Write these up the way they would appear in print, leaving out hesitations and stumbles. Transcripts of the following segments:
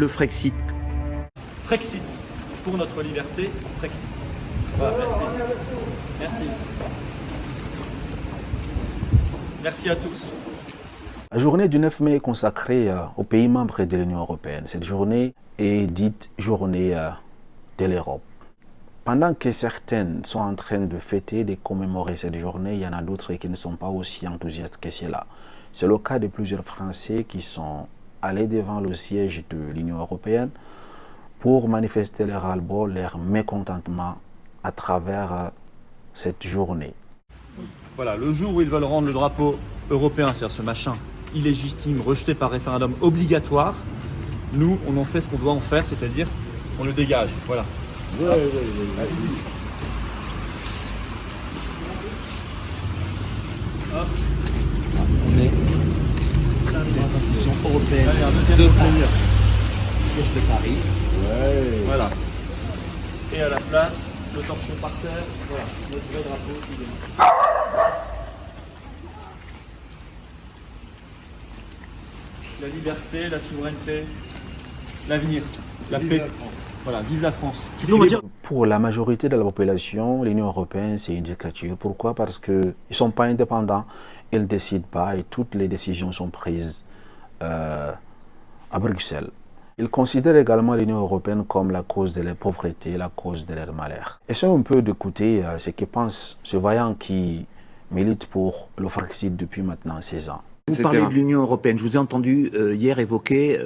Le Frexit. Frexit, pour notre liberté, Frexit. Voilà, merci. Merci. Merci à tous. La journée du 9 mai est consacrée aux pays membres de l'Union européenne. Cette journée est dite journée de l'Europe. Pendant que certaines sont en train de fêter, de commémorer cette journée, il y en a d'autres qui ne sont pas aussi enthousiastes que cela. C'est le cas de plusieurs Français qui sont allés devant le siège de l'Union européenne pour manifester leur ras-le-bol, leur mécontentement à travers cette journée. Voilà, le jour où ils veulent rendre le drapeau européen, c'est-à-dire ce machin illégitime, rejeté par référendum obligatoire, nous, on en fait ce qu'on doit en faire, c'est-à-dire on le dégage. Voilà. Oui. Hop. On est dans l'institution européenne de siège de Paris. Ouais. Voilà. Et à la place, le torchon par terre, voilà, notre vrai drapeau qui est. La liberté, la souveraineté, l'avenir, la paix. Voilà, vive la France. Pour la majorité de la population, l'Union européenne, c'est une dictature. Pourquoi? Parce qu'ils ne sont pas indépendants, ils ne décident pas et toutes les décisions sont prises à Bruxelles. Ils considèrent également l'Union européenne comme la cause de leur pauvreté, la cause de leur malheur. Essayons un peu d'écouter ce que pense ce vaillant qui milite pour le Frexit depuis maintenant 16 ans. Vous parlez de l'Union européenne. Je vous ai entendu hier évoquer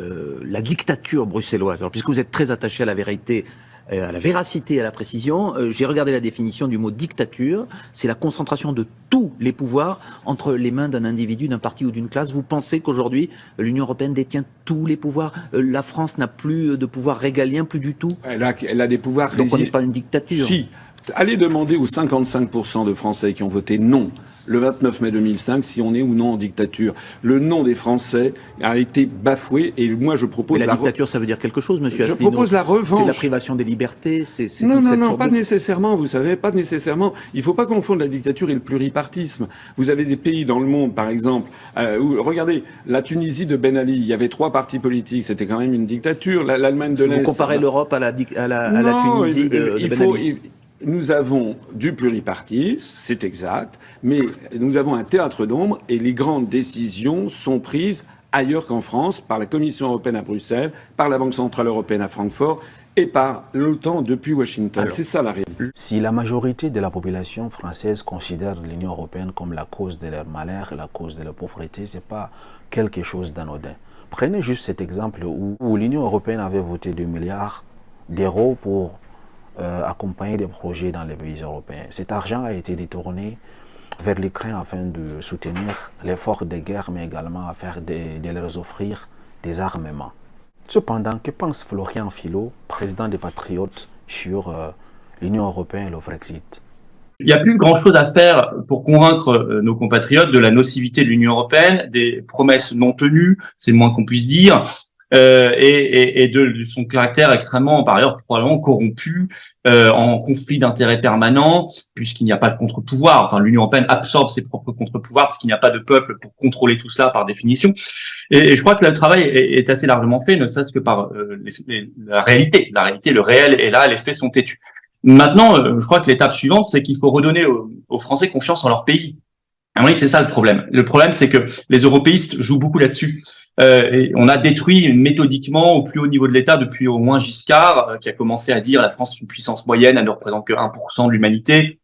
la dictature bruxelloise. Alors, puisque vous êtes très attaché à la vérité, à la véracité, à la précision, j'ai regardé la définition du mot dictature. C'est la concentration de tous les pouvoirs entre les mains d'un individu, d'un parti ou d'une classe. Vous pensez qu'aujourd'hui, l'Union européenne détient tous les pouvoirs? La France n'a plus de pouvoir régalien, plus du tout? Elle a des pouvoirs. Donc on n'est pas une dictature. Si. Allez demander aux 55% de Français qui ont voté non le 29 mai 2005 si on est ou non en dictature. Le non des Français a été bafoué et moi je propose... Mais la dictature, ça veut dire quelque chose, monsieur Asselineau. Je propose la revanche. C'est la privation des libertés, c'est Non, pas nécessairement, vous savez, pas nécessairement. Il faut pas confondre la dictature et le pluripartisme. Vous avez des pays dans le monde, par exemple, où, regardez, la Tunisie de Ben Ali, il y avait 3 partis politiques, c'était quand même une dictature. L'Allemagne de l'Est... Vous comparez l'Europe à la Tunisie de Ben Ali. Nous avons du pluripartisme, c'est exact, mais nous avons un théâtre d'ombre et les grandes décisions sont prises ailleurs qu'en France, par la Commission européenne à Bruxelles, par la Banque centrale européenne à Francfort et par l'OTAN depuis Washington. C'est ça la réalité. Si la majorité de la population française considère l'Union européenne comme la cause de leur malheur, la cause de leur pauvreté, ce n'est pas quelque chose d'anodin. Prenez juste cet exemple où l'Union européenne avait voté 2 milliards d'euros pour accompagner des projets dans les pays européens. Cet argent a été détourné vers l'Ukraine afin de soutenir l'effort de guerre, mais également de leur offrir des armements. Cependant, que pense Florian Philo, président des Patriotes, sur l'Union européenne et le Frexit? Il n'y a plus grand-chose à faire pour convaincre nos compatriotes de la nocivité de l'Union européenne, des promesses non tenues, c'est le moins qu'on puisse dire, et de son caractère extrêmement, par ailleurs, probablement corrompu, en conflit d'intérêts permanent, puisqu'il n'y a pas de contre-pouvoir. Enfin, l'Union européenne absorbe ses propres contre-pouvoirs parce qu'il n'y a pas de peuple pour contrôler tout cela par définition. Et je crois que le travail est assez largement fait, ne serait-ce que par la réalité. La réalité, le réel est là, les faits sont têtus. Maintenant, je crois que l'étape suivante, c'est qu'il faut redonner aux Français confiance en leur pays. À mon avis, c'est ça le problème. Le problème, c'est que les européistes jouent beaucoup là-dessus. Et on a détruit méthodiquement au plus haut niveau de l'État depuis au moins Giscard, qui a commencé à dire la France est une puissance moyenne, elle ne représente que 1% de l'humanité.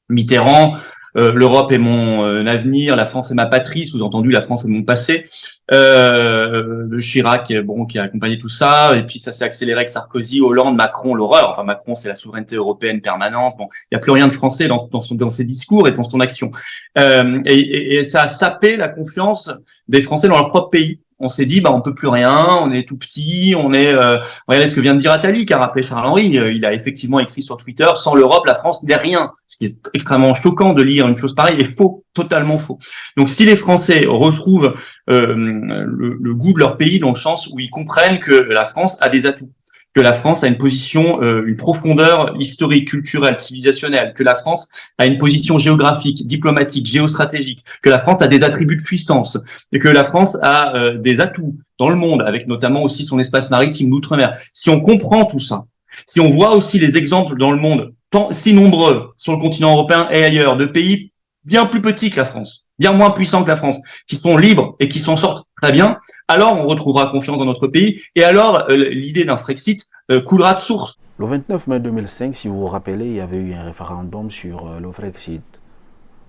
Mitterrand, l'Europe est mon avenir, la France est ma patrie, sous-entendu la France est mon passé. Le Chirac, bon, qui a accompagné tout ça, et puis ça s'est accéléré avec Sarkozy, Hollande, Macron, l'horreur. Enfin, Macron, c'est la souveraineté européenne permanente. Bon, il n'y a plus rien de français dans ses discours et dans son action. Et ça a sapé la confiance des Français dans leur propre pays. On s'est dit, on peut plus rien, on est tout petit, regardez ce que vient de dire Attali, qu'a rappelé Charles-Henri. Il a effectivement écrit sur Twitter, sans l'Europe, la France n'est rien. Ce qui est extrêmement choquant de lire une chose pareille est faux, totalement faux. Donc, si les Français retrouvent le goût de leur pays dans le sens où ils comprennent que la France a des atouts, que la France a une position, une profondeur historique, culturelle, civilisationnelle, que la France a une position géographique, diplomatique, géostratégique, que la France a des attributs de puissance, et que la France a des atouts dans le monde, avec notamment aussi son espace maritime, l'outre-mer. Si on comprend tout ça, si on voit aussi les exemples dans le monde, tant si nombreux sur le continent européen et ailleurs, de pays bien plus petits que la France, bien moins puissants que la France, qui sont libres et qui s'en sortent très bien, alors on retrouvera confiance dans notre pays, et alors l'idée d'un Frexit coulera de source. Le 29 mai 2005, si vous vous rappelez, il y avait eu un référendum sur le Frexit.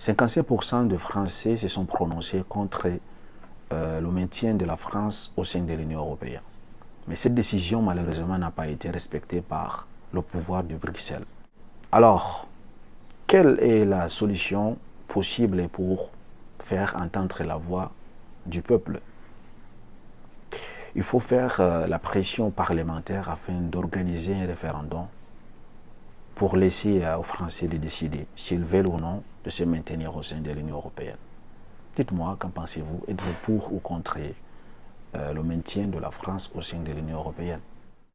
55% de Français se sont prononcés contre le maintien de la France au sein de l'Union européenne. Mais cette décision, malheureusement, n'a pas été respectée par le pouvoir de Bruxelles. Alors, quelle est la solution possible pour faire entendre la voix du peuple? Il faut faire la pression parlementaire afin d'organiser un référendum pour laisser aux Français de décider s'ils veulent ou non de se maintenir au sein de l'Union européenne. Dites-moi, qu'en pensez-vous? Êtes-vous pour ou contre le maintien de la France au sein de l'Union européenne?